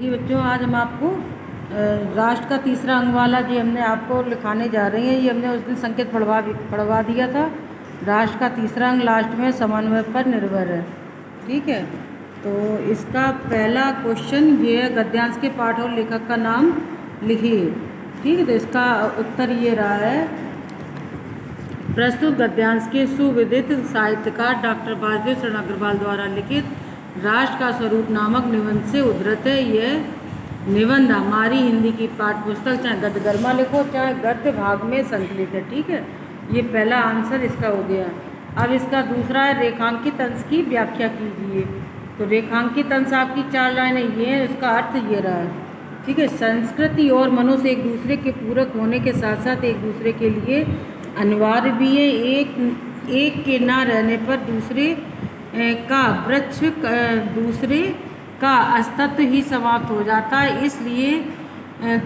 जी बच्चों, आज हम आपको राष्ट्र का तीसरा अंग वाला जी हमने आपको लिखाने जा रहे हैं। ये हमने उस दिन संकेत पढ़वा दिया था। राष्ट्र का तीसरा अंग लास्ट में समन्वय पर निर्भर है। ठीक है, तो इसका पहला क्वेश्चन ये है, गद्यांश के पाठ और लेखक का नाम लिखिए। ठीक है, तो इसका उत्तर ये रहा है, प्रस्तुत गद्यांश के सुविदित साहित्यकार डॉक्टर वासुदेव शरण अग्रवाल द्वारा लिखित राष्ट्र का स्वरूप नामक निबंध से उद्धृत है। यह निबंध हमारी हिंदी की पाठ्य पुस्तक, चाहे गद्य गर्मा लिखो चाहे गद्य भाग में संकलित है। ठीक है, ये पहला आंसर इसका हो गया। अब इसका दूसरा है, रेखांकित अंश की व्याख्या कीजिए। तो रेखांकित अंश आपकी 4 लाइनें ये हैं, इसका अर्थ ये रहा है। ठीक है, संस्कृति और मनुष्य एक दूसरे के पूरक होने के साथ साथ एक दूसरे के लिए अनिवार्य भी है। एक के ना रहने पर दूसरे का वृक्ष दूसरे का अस्तित्व ही समाप्त हो जाता है। इसलिए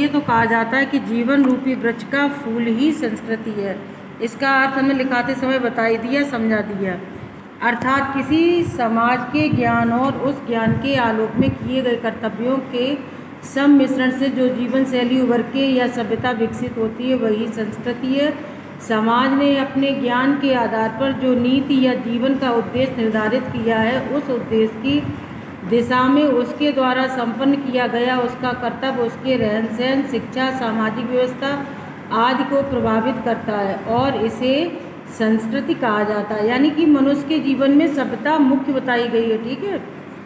तो कहा जाता है कि जीवन रूपी वृक्ष का फूल ही संस्कृति है। इसका अर्थ हमें लिखाते समय बताई दिया, समझा दिया। अर्थात किसी समाज के ज्ञान और उस ज्ञान के आलोक में किए गए कर्तव्यों के सम्मिश्रण से जो जीवन शैली उभर के या सभ्यता विकसित होती है, वही संस्कृति है। समाज ने अपने ज्ञान के आधार पर जो नीति या जीवन का उद्देश्य निर्धारित किया है, उस उद्देश्य की दिशा में उसके द्वारा संपन्न किया गया उसका कर्तव्य उसके रहन सहन, शिक्षा, सामाजिक व्यवस्था आदि को प्रभावित करता है और इसे संस्कृति कहा जाता है। यानी कि मनुष्य के जीवन में सभ्यता मुख्य बताई गई है। ठीक है,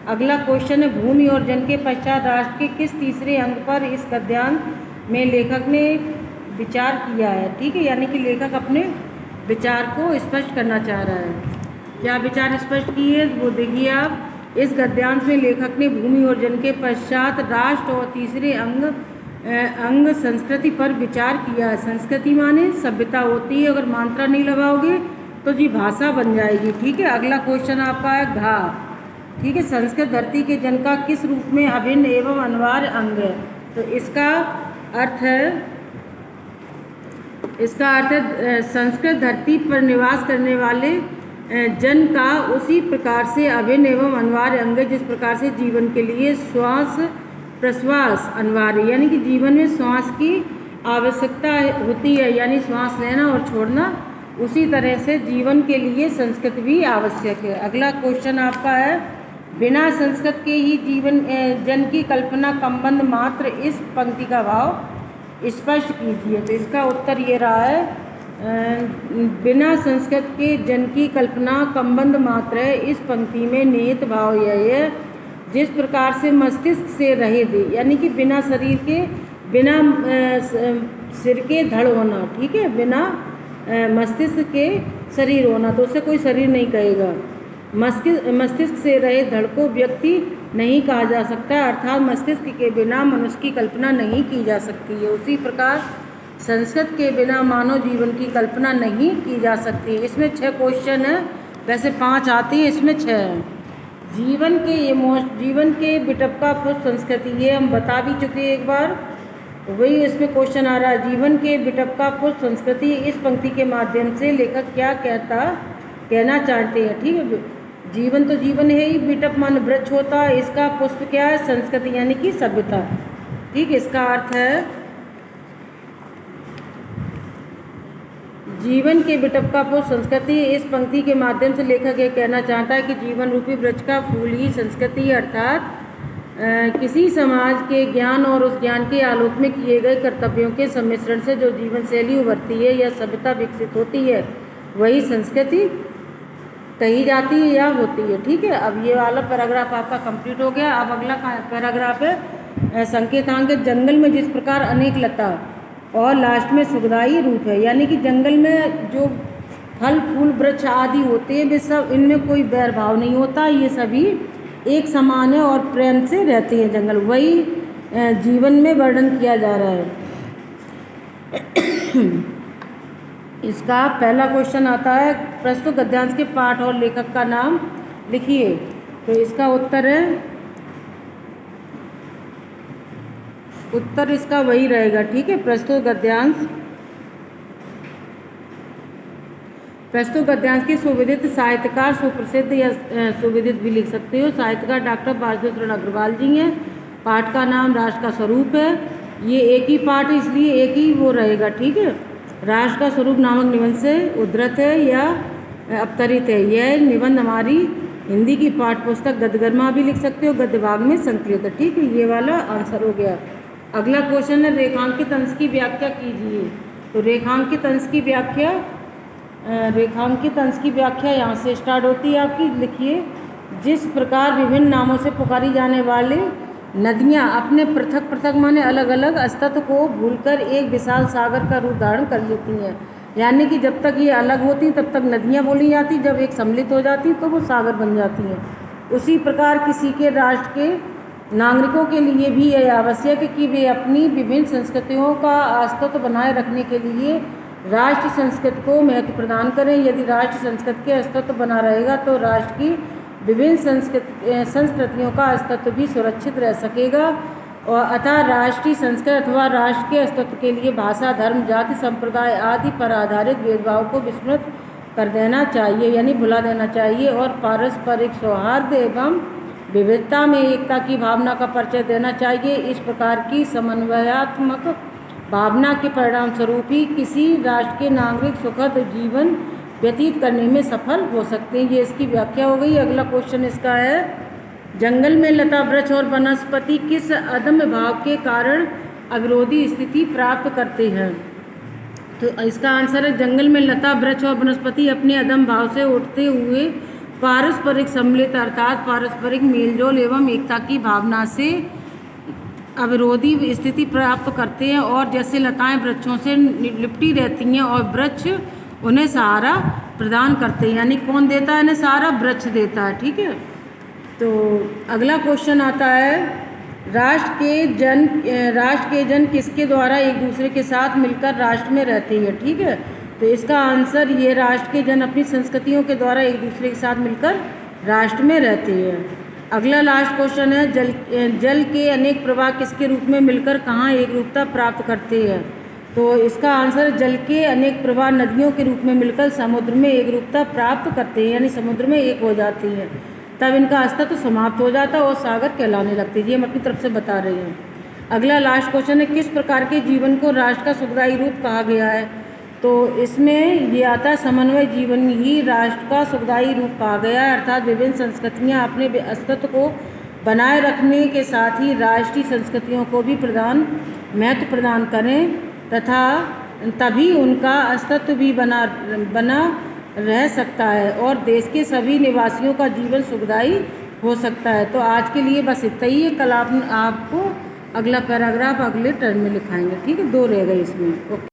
अगला क्वेश्चन है, भूमि और जन के पश्चात राष्ट्र के किस तीसरे अंग पर इस गद्यांश में लेखक ने विचार किया है। ठीक है, यानी कि लेखक अपने विचार को स्पष्ट करना चाह रहा है। क्या विचार स्पष्ट किए वो देखिए आप। इस गद्यांश में लेखक ने भूमि और जन के पश्चात राष्ट्र और तीसरे अंग संस्कृति पर विचार किया है। संस्कृति माने सभ्यता होती है, अगर मात्रा नहीं लगाओगे तो जी भाषा बन जाएगी। ठीक है, अगला क्वेश्चन आपका है, घा। ठीक है, संस्कृत धरती के जन का किस रूप में अभिन्न एवं अनिवार्य अंग है। तो इसका अर्थ है संस्कृत धरती पर निवास करने वाले जन का उसी प्रकार से अभिन्न एवं अनिवार्य अंग है जिस प्रकार से जीवन के लिए श्वास प्रश्वास अनिवार्य, यानी कि जीवन में श्वास की आवश्यकता होती है, यानी श्वास लेना और छोड़ना, उसी तरह से जीवन के लिए संस्कृत भी आवश्यक है। अगला क्वेश्चन आपका है, बिना संस्कृत के ही जीवन जन की कल्पना संबंध मात्र, इस पंक्ति का भाव स्पष्ट कीजिए। तो इसका उत्तर ये रहा है, बिना संस्कृत के जन की कल्पना संबंध मात्र है। इस पंक्ति में निहित भाव यह है, जिस प्रकार से मस्तिष्क से रहित, यानी कि बिना शरीर के, बिना सिर के धड़ होना। ठीक है, बिना मस्तिष्क के शरीर होना, तो उससे कोई शरीर नहीं कहेगा। मस्तिष्क से रहित धड़ को व्यक्ति नहीं कहा जा सकता, अर्थात मस्तिष्क के बिना मनुष्य की कल्पना नहीं की जा सकती है। उसी प्रकार संस्कृत के बिना मानव जीवन की कल्पना नहीं की जा सकती। इसमें 6 क्वेश्चन है, वैसे 5 आती है, इसमें 6 है। जीवन के बिटप का पुष्प संस्कृति, ये हम बता भी चुके हैं एक बार, वही इसमें क्वेश्चन आ रहा है, जीवन के बिटप का पुष्प संस्कृति। इस पंक्ति के माध्यम से लेखक क्या कहना चाहते हैं। ठीक है, जीवन तो जीवन है ही, बिटप मान वृक्ष होता है, इसका पुष्प क्या है, संस्कृति यानी कि सभ्यता। ठीक, इसका अर्थ है जीवन के बिटप का पुष्प संस्कृति। इस पंक्ति के माध्यम से लेखक ये कहना चाहता है कि जीवन रूपी वृक्ष का फूल ही संस्कृति है, अर्थात किसी समाज के ज्ञान और उस ज्ञान के आलोक में किए गए कर्तव्यों के सम्मिश्रण से जो जीवन शैली उभरती है या सभ्यता विकसित होती है, वही संस्कृति कही जाती है या होती है। ठीक है, अब ये वाला पैराग्राफ आपका कंप्लीट हो गया। अब अगला पैराग्राफ है, संकेतांक, जंगल में जिस प्रकार अनेक लता और लास्ट में सुखदायी रूप है, यानी कि जंगल में जो फल फूल वृक्ष आदि होते हैं, वे सब, इनमें कोई बैर भाव नहीं होता, ये सभी एक समान है और प्रेम से रहते हैं जंगल, वही जीवन में वर्णन किया जा रहा है। इसका पहला क्वेश्चन आता है, प्रस्तुत गद्यांश के पाठ और लेखक का नाम लिखिए। तो इसका उत्तर इसका वही रहेगा। ठीक है, प्रस्तुत गद्यांश के सुविदित साहित्यकार, सुप्रसिद्ध या सुविदित भी लिख सकते हो, साहित्यकार डॉक्टर वासुदेव शरण अग्रवाल जी हैं। पाठ का नाम राष्ट्र का स्वरूप है। ये एक ही पाठ इसलिए एक ही वो रहेगा, ठीक है। राष्ट्र का स्वरूप नामक निबंध से उद्धृत है या अवतरित है। यह निबंध हमारी हिंदी की पाठ्य पुस्तक गद्यगरमा भी लिख सकते हो, गद्य भाग में संकलित है, ठीक है। ये वाला आंसर हो गया। अगला क्वेश्चन है रेखांकित अंश की व्याख्या कीजिए। तो रेखांकित अंश की व्याख्या यहाँ से स्टार्ट होती है आपकी। लिखिए, जिस प्रकार विभिन्न नामों से पुकारी जाने वाले नदियाँ अपने पृथक पृथक माने अलग अलग अस्तित्व को भूलकर एक विशाल सागर का रूप धारण कर लेती हैं। यानी कि जब तक ये अलग होती तब तक नदियाँ बोली जाती, जब एक सम्मिलित हो जाती तो वो सागर बन जाती हैं। उसी प्रकार किसी के राष्ट्र के नागरिकों के लिए भी यह आवश्यक है कि वे अपनी विभिन्न संस्कृतियों का अस्तित्व बनाए रखने के लिए राष्ट्रीय संस्कृति को महत्व प्रदान करें। यदि राष्ट्रीय संस्कृति के अस्तित्व बना रहेगा तो राष्ट्र की विभिन्न संस्कृतियों का अस्तित्व भी सुरक्षित रह सकेगा। और अतः राष्ट्रीय संस्कृति अथवा राष्ट्र के अस्तित्व के लिए भाषा, धर्म, जाति, संप्रदाय आदि पर आधारित भेदभाव को विस्मृत कर देना चाहिए, यानी भुला देना चाहिए, और पारस्परिक सौहार्द एवं विविधता में एकता की भावना का परिचय देना चाहिए। इस प्रकार की समन्वयात्मक भावना के परिणाम स्वरूप ही किसी राष्ट्र के नागरिक सुखद जीवन व्यतीत करने में सफल हो सकते हैं। ये इसकी व्याख्या हो गई। अगला क्वेश्चन इसका है, जंगल में लता वृक्ष और वनस्पति किस अदम्य भाव के कारण अविरोधी स्थिति प्राप्त करते हैं। तो इसका आंसर है, जंगल में लता वृक्ष और वनस्पति अपने अदम्य भाव से उठते हुए पारस्परिक सम्मिलित अर्थात पारस्परिक मेलजोल एवं एकता की भावना से अविरोधी स्थिति प्राप्त करते हैं। और जैसे लताएं वृक्षों से लिपटी रहती हैं और वृक्ष उन्हें सहारा प्रदान करते हैं, यानी कौन देता है इन्हें सहारा? वृक्ष देता है, ठीक है। तो अगला क्वेश्चन आता है, राष्ट्र के जन किसके द्वारा एक दूसरे के साथ मिलकर राष्ट्र में रहते हैं, ठीक है। तो इसका आंसर ये, राष्ट्र के जन अपनी संस्कृतियों के द्वारा एक दूसरे के साथ मिलकर राष्ट्र में रहते हैं। अगला लास्ट क्वेश्चन है, जल के अनेक प्रवाह किसके रूप में मिलकर कहाँ एक रूपता प्राप्त करते हैं। तो इसका आंसर, जल के अनेक प्रवाह नदियों के रूप में मिलकर समुद्र में एक रूपता प्राप्त करते हैं, यानी समुद्र में एक हो जाती है, तब इनका अस्तित्व समाप्त हो जाता है और सागर कहलाने लगती है। ये हम अपनी तरफ से बता रहे हैं। अगला लास्ट क्वेश्चन है, किस प्रकार के जीवन को राष्ट्र का सुखदायी रूप कहा गया है। तो इसमें ये आता है, समन्वय जीवन ही राष्ट्र का सुखदायी रूप कहा गया है, अर्थात विभिन्न संस्कृतियाँ अपने अस्तित्व को बनाए रखने के साथ ही राष्ट्रीय संस्कृतियों को भी महत्व प्रदान करें तथा तभी उनका अस्तित्व भी बना रह सकता है और देश के सभी निवासियों का जीवन सुखदायी हो सकता है। तो आज के लिए बस इतना ही है। कल आपको अगला पैराग्राफ अगले टर्म में लिखाएंगे, ठीक है। 2 रह गए इसमें। ओके।